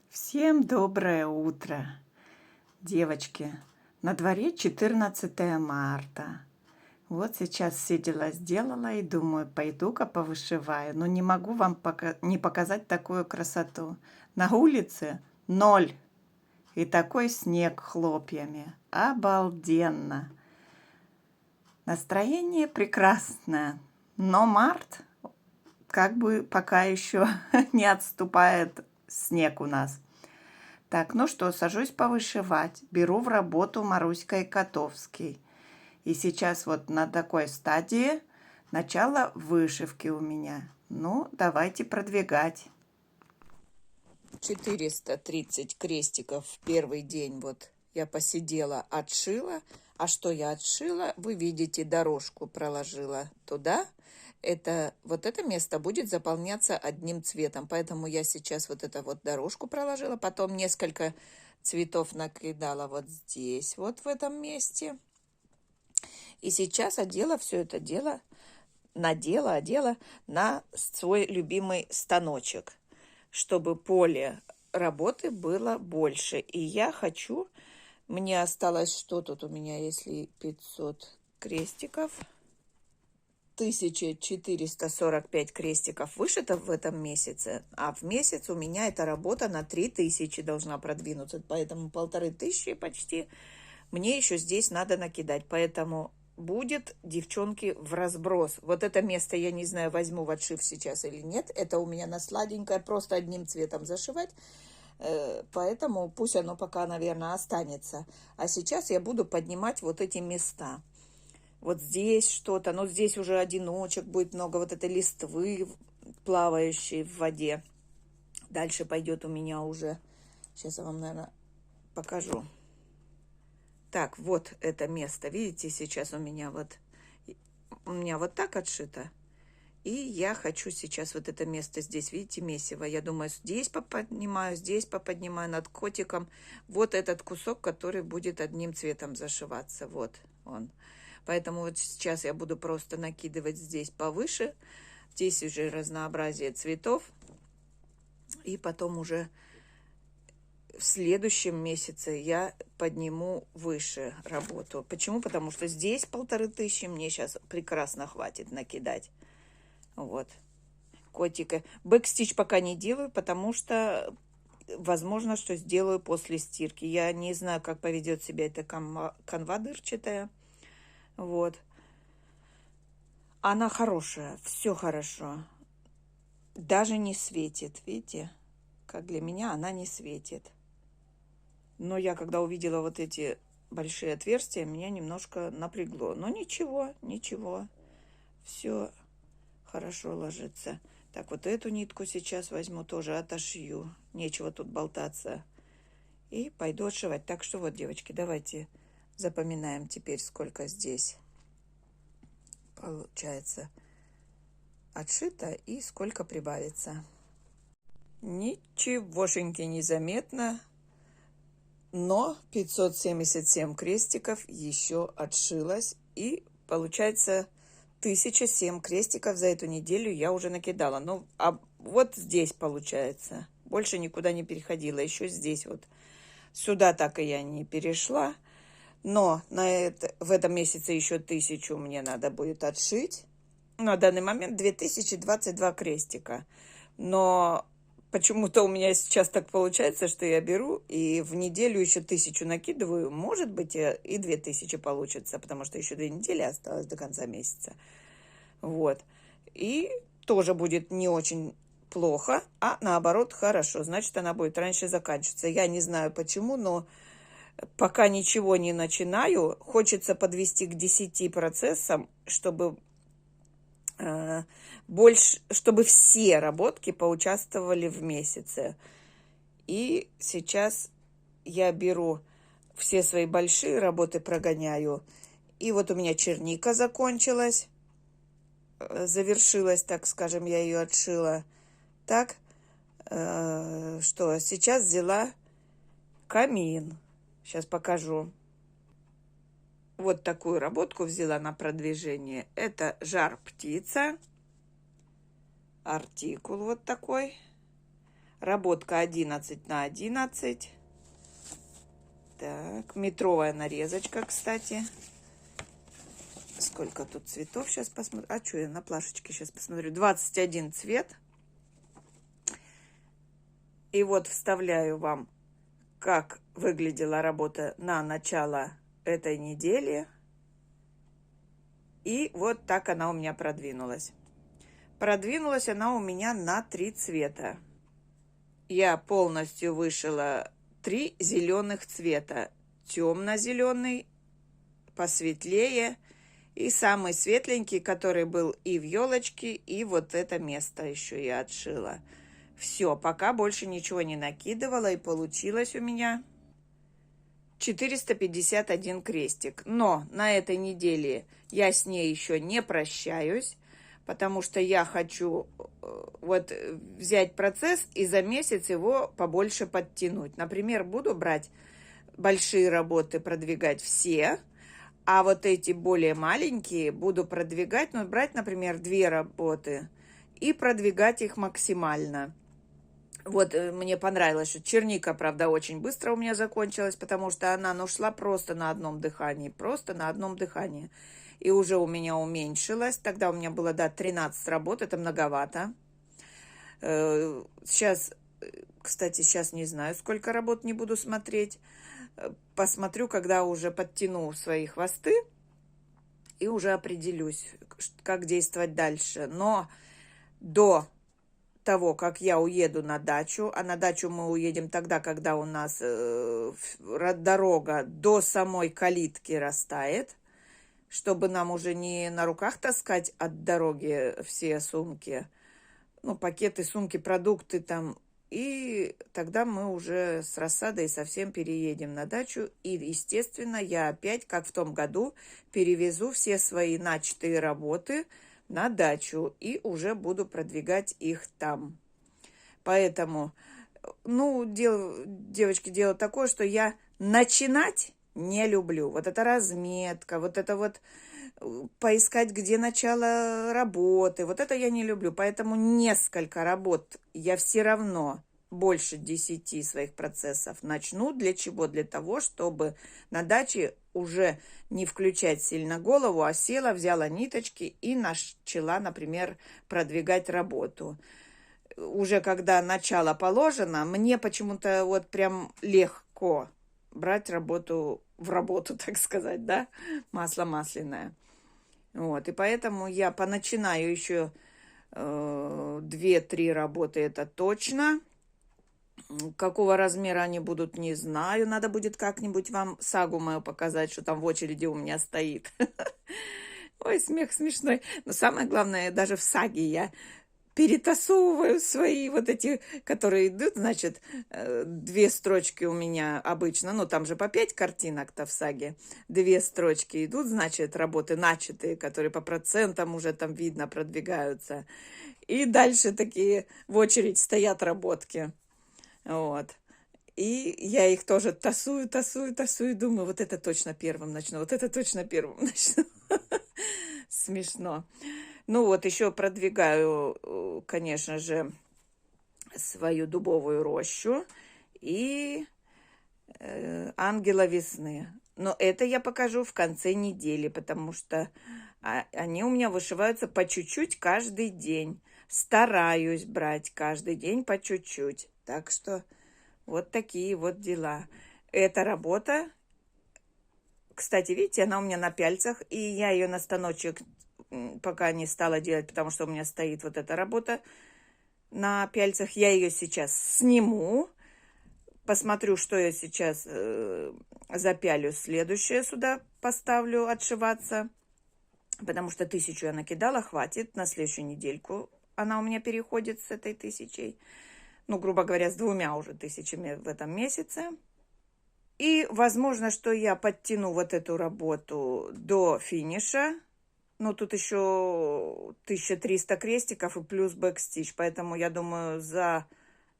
Всем доброе утро, девочки. На дворе 14 марта. Вот сейчас все дела сделала и думаю, пойду-ка повышиваю. Но не могу вам не показать такую красоту. На улице 0. И такой снег хлопьями. Обалденно. Настроение прекрасное. Но март как бы пока еще не отступает снег у нас. Так, ну что, сажусь повышивать. Беру в работу Маруська и Котовский. И сейчас вот на такой стадии начало вышивки у меня. Ну, давайте продвигать. 430 крестиков в первый день вот я посидела, отшила. А что я отшила? Вы видите, дорожку проложила туда. Вот это место будет заполняться одним цветом. Поэтому я сейчас вот эту вот дорожку проложила. Потом несколько цветов накидала вот здесь, вот в этом месте. И сейчас одела все это дело, одела на свой любимый станочек, чтобы поле работы было больше. И я хочу, мне осталось, что тут у меня, если 500 крестиков, 1445 крестиков вышито в этом месяце, а в месяц у меня эта работа на 3000 должна продвинуться, поэтому 1500 почти мне еще здесь надо накидать, поэтому будет, девчонки, в разброс. Вот это место, я не знаю, возьму в отшив сейчас или нет. Это у меня на сладенькое, просто одним цветом зашивать. Поэтому пусть оно пока, наверное, останется. А сейчас я буду поднимать вот эти места. Вот здесь что-то, но здесь уже одиночек будет много, вот этой листвы, плавающей в воде. Дальше пойдет у меня уже, сейчас я вам, наверное, покажу. Так, вот это место, видите, сейчас у меня вот так отшито. И я хочу сейчас вот это место здесь, видите, месиво. Я думаю, здесь поподнимаю над котиком. Вот этот кусок, который будет одним цветом зашиваться. Вот он. Поэтому вот сейчас я буду просто накидывать здесь повыше. Здесь уже разнообразие цветов. И потом уже в следующем месяце я подниму выше работу. Почему? Потому что здесь 1500 мне сейчас прекрасно хватит накидать. Вот. Котика. Бэкстич пока не делаю, потому что возможно, что сделаю после стирки. Я не знаю, как поведет себя эта канва дырчатая. Вот. Она хорошая, все хорошо. Даже не светит, видите? Как для меня она не светит. Но я, когда увидела вот эти большие отверстия, меня немножко напрягло. Но ничего, ничего. Все хорошо ложится. Так, вот эту нитку сейчас возьму, тоже отошью. Нечего тут болтаться. И пойду отшивать. Так что вот, девочки, давайте запоминаем теперь, сколько здесь получается отшито и сколько прибавится. Ничегошеньки незаметно. Но 577 крестиков еще отшилось. И получается 1007 крестиков за эту неделю я уже накидала. Ну, а вот здесь получается. Больше никуда не переходила. Еще здесь вот. Сюда так и я не перешла. Но в этом месяце еще 1000 мне надо будет отшить. На данный момент 2022 крестика. Но почему-то у меня сейчас так получается, что я беру и в неделю еще 1000 накидываю. Может быть, и 2000 получится, потому что еще 2 недели осталось до конца месяца. Вот. И тоже будет не очень плохо, а наоборот хорошо. Значит, она будет раньше заканчиваться. Я не знаю почему, но пока ничего не начинаю. Хочется подвести к 10 процессам, чтобы чтобы все работки поучаствовали в месяце. И сейчас я беру все свои большие работы, прогоняю. И вот у меня черника закончилась, завершилась, так скажем, я ее отшила. Так, что сейчас взяла камин. Сейчас покажу. Вот такую работку взяла на продвижение. Это жар-птица. Артикул вот такой. Работка 11 на 11. Так, метровая нарезочка, кстати. Сколько тут цветов? Сейчас посмотрю. А что я на плашечке сейчас посмотрю? 21 цвет. И вот вставляю вам, как выглядела работа на начало этой недели. И вот так она у меня продвинулась. Продвинулась она у меня на 3 цвета. Я полностью вышила 3 зеленых цвета. Темно-зеленый, посветлее и самый светленький, который был и в елочке, и вот это место еще я отшила. Все, пока больше ничего не накидывала, и получилось у меня 451 крестик. Но на этой неделе я с ней еще не прощаюсь, потому что я хочу вот взять процесс и за месяц его побольше подтянуть. Например, буду брать большие работы, продвигать все, а вот эти более маленькие буду продвигать, ну, брать, например, 2 работы и продвигать их максимально. Вот мне понравилось, что черника, правда, очень быстро у меня закончилась, потому что она, ну, шла просто на одном дыхании, просто на одном дыхании. И уже у меня уменьшилась. Тогда у меня было, да, 13 работ, это многовато. Сейчас, кстати, сейчас не знаю, сколько работ, не буду смотреть. Посмотрю, когда уже подтяну свои хвосты и уже определюсь, как действовать дальше. Но до того, как я уеду на дачу, а на дачу мы уедем тогда, когда у нас дорога до самой калитки растает, чтобы нам уже не на руках таскать от дороги все сумки, ну, пакеты, сумки, продукты там. И тогда мы уже с рассадой совсем переедем на дачу. И, естественно, я опять, как в том году, перевезу все свои начатые работы на дачу и уже буду продвигать их там. Поэтому, ну, девочки, дело такое, что я начинать не люблю. Вот эта разметка, вот это вот поискать, где начало работы. Вот это я не люблю. Поэтому несколько работ я все равно больше 10 своих процессов начну. Для чего? Для того, чтобы на даче уже не включать сильно голову, а села, взяла ниточки и начала, например, продвигать работу. Уже когда начало положено, мне почему-то вот прям легко брать работу в работу, так сказать, да, масло масляное. Вот, и поэтому я поначинаю еще 2-3 работы, это точно. Какого размера они будут, не знаю. Надо будет как-нибудь вам сагу мою показать, что там в очереди у меня стоит. Ой, смех смешной. Но самое главное, даже в саге я перетасовываю свои вот эти, которые идут, значит, 2 строчки у меня обычно, ну, там же по 5 картинок-то в саге, 2 строчки идут, значит, работы начатые, которые по процентам уже там видно продвигаются. И дальше такие в очередь стоят работки. Вот. И я их тоже тасую, думаю, вот это точно первым начну, вот это точно первым начну. Смешно. Ну вот, еще продвигаю, конечно же, свою дубовую рощу и ангела весны. Но это я покажу в конце недели, потому что они у меня вышиваются по чуть-чуть каждый день. Стараюсь брать каждый день по чуть-чуть. Так что вот такие вот дела. Эта работа, кстати, видите, она у меня на пяльцах, и я ее на станочек пока не стала делать, потому что у меня стоит вот эта работа на пяльцах. Я ее сейчас сниму, посмотрю, что я сейчас запялю, следующее сюда поставлю отшиваться, потому что 1000 я накидала, хватит, на следующую недельку она у меня переходит с этой 1000, ну, грубо говоря, с 2 уже 1000 в этом месяце. И возможно, что я подтяну вот эту работу до финиша. Ну, тут еще 1300 крестиков и плюс бэкстич, поэтому я думаю, за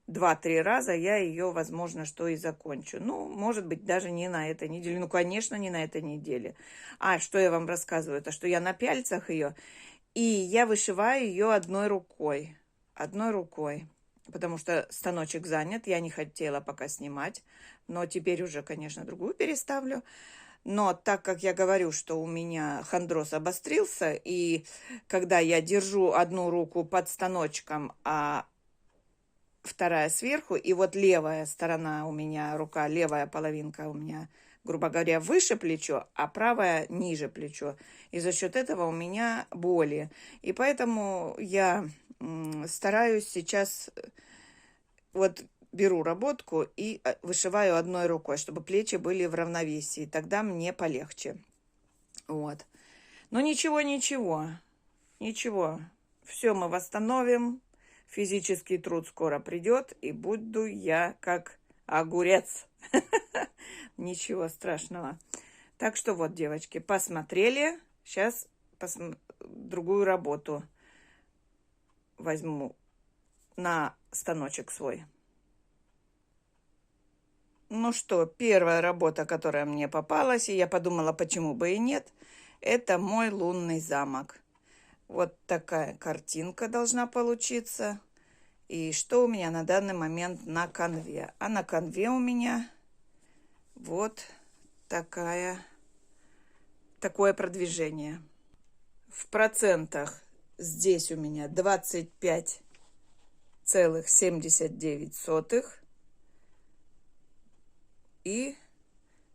2-3 раза я ее, возможно, что и закончу. Ну, может быть, даже не на этой неделе. Ну, конечно, не на этой неделе. А, что я вам рассказываю, это что я на пяльцах ее, и я вышиваю ее одной рукой. Одной рукой. потому что станочек занят. Я не хотела пока снимать, но теперь уже, конечно, другую переставлю. Но так как я говорю, что у меня хондроз обострился, и когда я держу одну руку под станочком, а вторая сверху, и вот левая сторона у меня, рука, левая половинка у меня, грубо говоря, выше плечо, а правая ниже плечо. И за счет этого у меня боли. И поэтому я стараюсь сейчас, вот беру работку и вышиваю одной рукой, чтобы плечи были в равновесии. Тогда мне полегче. Вот. Но ничего, ничего, ничего. Все мы восстановим. Физический труд скоро придет, и буду я как огурец. Ничего страшного. Так что вот, девочки, посмотрели. Сейчас другую работу возьму на станочек свой. Ну что, первая работа, которая мне попалась, и я подумала, почему бы и нет, это мой лунный замок. Вот такая картинка должна получиться. И что у меня на данный момент на конве? А на конве у меня вот такое продвижение. В процентах здесь у меня 25,79. И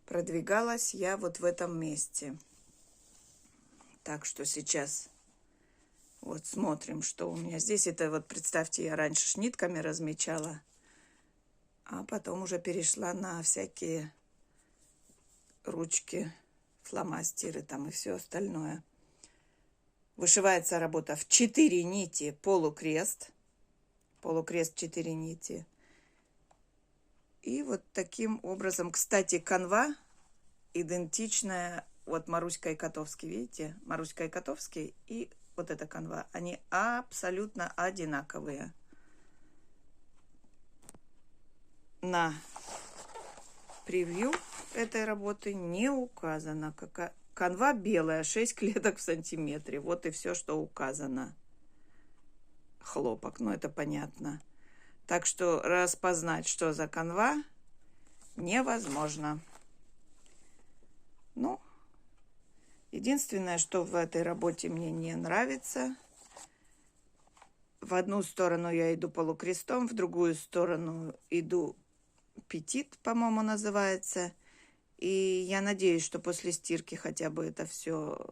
продвигалась я вот в этом месте. Так что сейчас вот смотрим, что у меня здесь. Это вот, представьте, я раньше нитками размечала, а потом уже перешла на всякие ручки, фломастеры там и все остальное. Вышивается работа в 4 нити полукрест. Полукрест 4 нити. И вот таким образом, кстати, канва идентичная вот Маруська и Котовский, видите? Маруська и Котовский и вот эта канва, они абсолютно одинаковые. На превью этой работы не указано. Канва белая, 6 клеток в сантиметре. Вот и все, что указано. Хлопок, ну это понятно. Так что распознать, что за канва, невозможно. Ну, единственное, что в этой работе мне не нравится, в одну сторону я иду полукрестом, в другую сторону иду петит, по-моему, называется. И я надеюсь, что после стирки хотя бы это все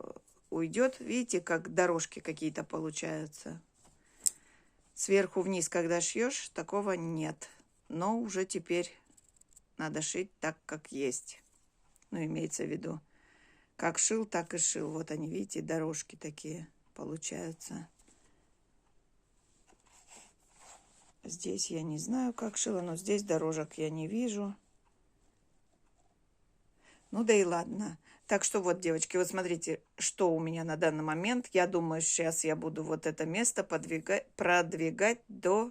уйдет. Видите, как дорожки какие-то получаются. Сверху вниз, когда шьешь, такого нет. Но уже теперь надо шить так, как есть. Ну, имеется в виду. Как шил, так и шил. Вот они, видите, дорожки такие получаются. Здесь я не знаю, как шила, но здесь дорожек я не вижу. Ну да и ладно. Так что вот, девочки, вот смотрите, что у меня на данный момент. Я думаю, сейчас я буду вот это место продвигать до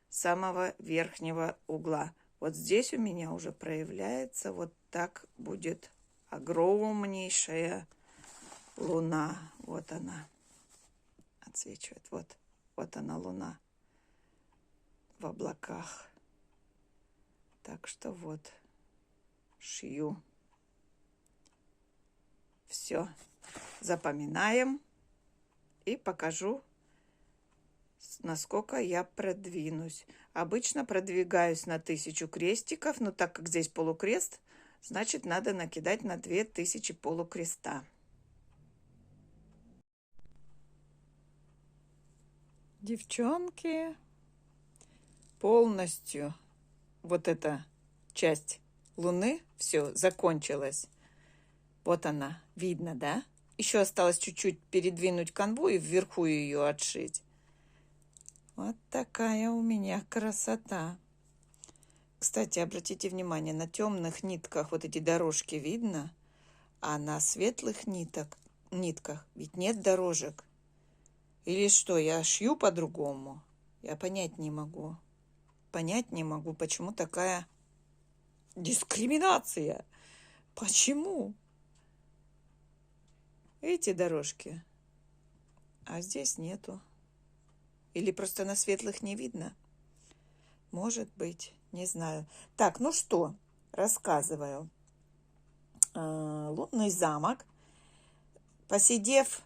самого верхнего угла. Вот здесь у меня уже проявляется, вот так будет огромнейшая луна. Вот она отсвечивает. Вот она, луна в облаках. Так что вот шью. Все, запоминаем и покажу, насколько я продвинусь. Обычно продвигаюсь на 1000 крестиков, но так как здесь полукрест, значит, надо накидать на 2000 полукреста. Девчонки, полностью вот эта часть луны, все, закончилась. Вот она, видно, да? Еще осталось чуть-чуть передвинуть канву и вверху ее отшить. Вот такая у меня красота. Кстати, обратите внимание, на темных нитках вот эти дорожки видно, а на светлых нитках ведь нет дорожек. Или что, я шью по-другому? Я понять не могу. Понять не могу, почему такая дискриминация. Почему? Эти дорожки, а здесь нету. Или просто на светлых не видно. Может быть, не знаю. Так, ну что, рассказываю. Лунный замок. Посидев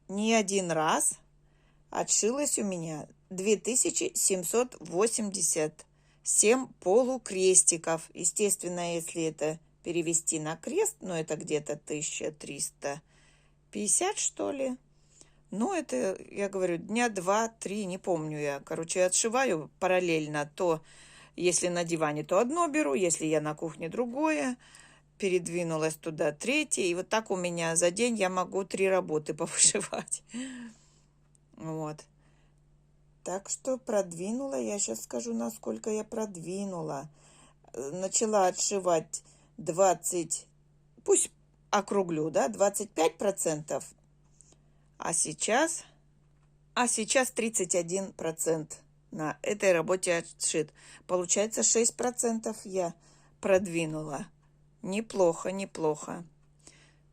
не один раз, отшилось у меня 2787 полукрестиков. Естественно, если это перевести на крест, ну, это где-то 1350, что ли. Ну, это, я говорю, дня 2-3, не помню я. Короче, отшиваю параллельно. То, если на диване, то одно беру, если я на кухне, другое. Передвинулась туда третье. И вот так у меня за день я могу 3 работы повышивать. Вот. Так что продвинула, я сейчас скажу, насколько я продвинула. Начала отшивать 20, пусть округлю, да, 25%, а сейчас, а сейчас 31% на этой работе отшит. Получается 6% я продвинула. Неплохо, неплохо.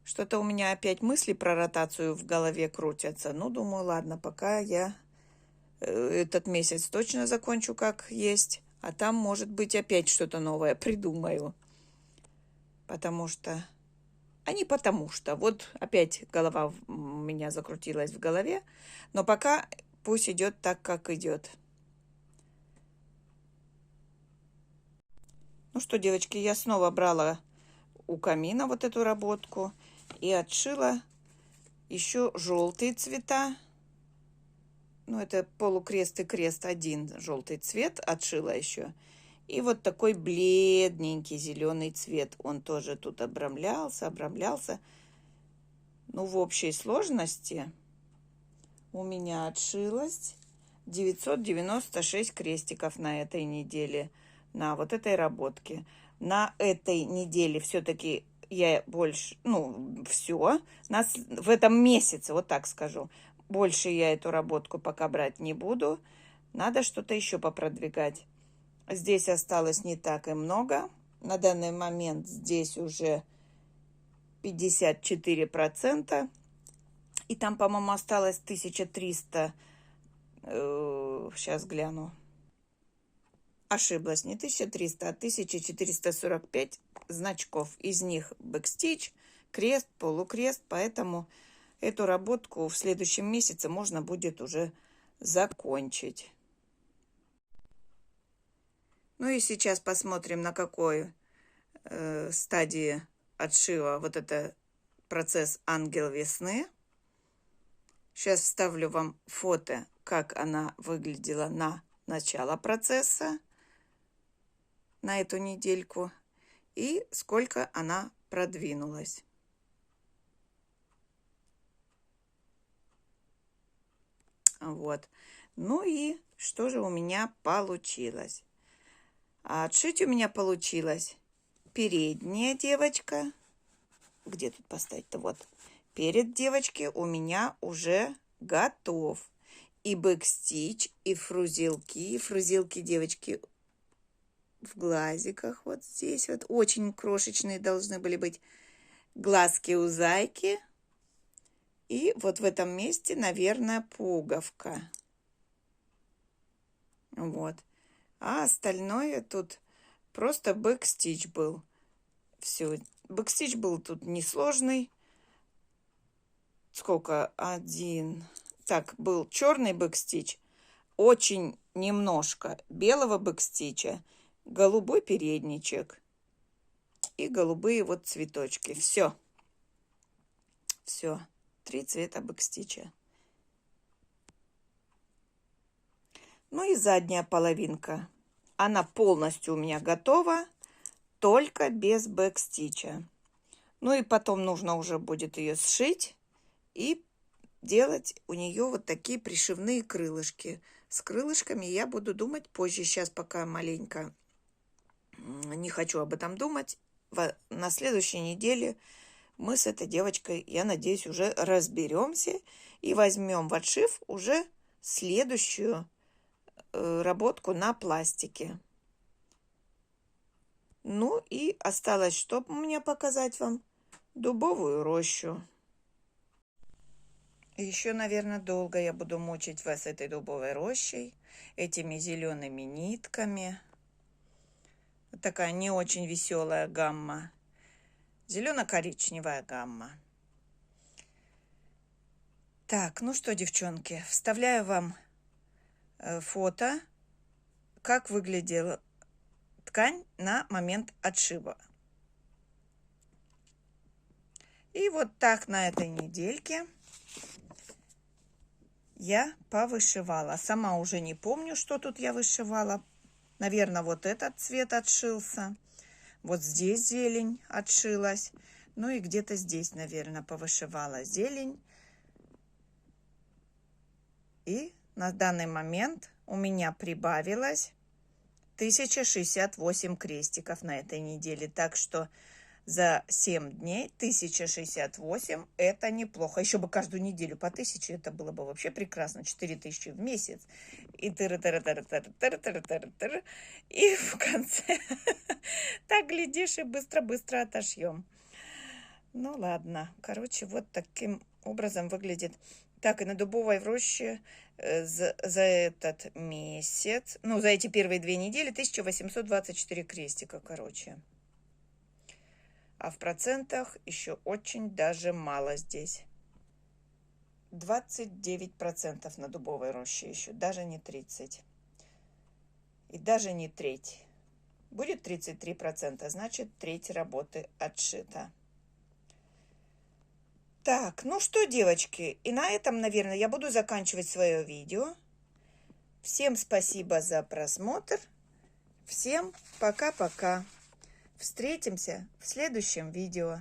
Что-то у меня опять мысли про ротацию в голове крутятся. Ну, думаю, ладно, пока я этот месяц точно закончу как есть, а там, может быть, опять что-то новое придумаю. Потому что... А не потому что. Вот опять голова у меня закрутилась в голове. Но пока пусть идет так, как идет. Ну что, девочки, я снова брала у камина вот эту работку и отшила еще желтые цвета. Ну, это полукрест и крест, один желтый цвет отшила еще. И вот такой бледненький зеленый цвет. Он тоже тут обрамлялся, обрамлялся. Ну, в общей сложности у меня отшилось 996 крестиков на этой неделе. На вот этой работке. На этой неделе все-таки я больше, ну, все. В этом месяце, вот так скажу, больше я эту работку пока брать не буду. Надо что-то еще попродвигать. Здесь осталось не так и много. На данный момент здесь уже 54%. И там, по-моему, осталось 1300. Сейчас гляну. Ошиблась. Не 1300, а 1445 значков. Из них бэкстич, крест, полукрест. Поэтому эту работку в следующем месяце можно будет уже закончить. Ну и сейчас посмотрим, на какой стадии отшива вот это процесс «Ангел весны». Сейчас вставлю вам фото, как она выглядела на начало процесса, на эту недельку, и сколько она продвинулась. Вот. Ну и что же у меня получилось? А отшить у меня получилось передняя девочка. Где тут поставить-то? Вот. Перед девочки у меня уже готов. И бэкстич, и фрузелки. Фрузелки, девочки, в глазиках вот здесь. Вот очень крошечные должны были быть глазки у зайки. И вот в этом месте, наверное, пуговка. Вот. А остальное тут просто бэкстич был. Все. Бэкстич был тут несложный. Сколько? Один. Так, был черный бэкстич. Очень немножко белого бэкстича. Голубой передничек. И голубые вот цветочки. Все. Все. 3 цвета бэкстича. Ну и задняя половинка. Она полностью у меня готова, только без бэкстича. Ну и потом нужно уже будет ее сшить и делать у нее вот такие пришивные крылышки. С крылышками я буду думать позже. Сейчас пока маленько не хочу об этом думать. На следующей неделе мы с этой девочкой, я надеюсь, уже разберемся и возьмем в отшив уже следующую работку на пластике. Ну и осталось, что у меня показать вам? Дубовую рощу. И еще, наверное, долго я буду мучить вас этой дубовой рощей, этими зелеными нитками. Вот такая не очень веселая гамма. Зелено-коричневая гамма. Так, ну что, девчонки, вставляю вам фото, как выглядела ткань на момент отшива. И вот так на этой недельке я повышивала. Сама уже не помню, что тут я вышивала. Наверное, вот этот цвет отшился. Вот здесь зелень отшилась. Ну и где-то здесь, наверное, повышивала зелень. И на данный момент у меня прибавилось 1068 крестиков на этой неделе. Так что за 7 дней 1068 это неплохо. Еще бы каждую неделю по 1000, это было бы вообще прекрасно. 4000 в месяц. И тыр-тыр-тыр-тыр-тыр-тыр-тыр-тыр. И в конце так глядишь и быстро-быстро отошьем. Ну ладно. Короче, вот таким образом выглядит. Так, и на дубовой роще за этот месяц, ну, за эти первые 2 недели 1824 крестика, короче. А в процентах еще очень даже мало здесь. 29% на дубовой роще еще, даже не 30%. И даже не треть. Будет 33%, значит, треть работы отшита. Так, ну что, девочки, и на этом, наверное, я буду заканчивать свое видео. Всем спасибо за просмотр. Всем пока-пока. Встретимся в следующем видео.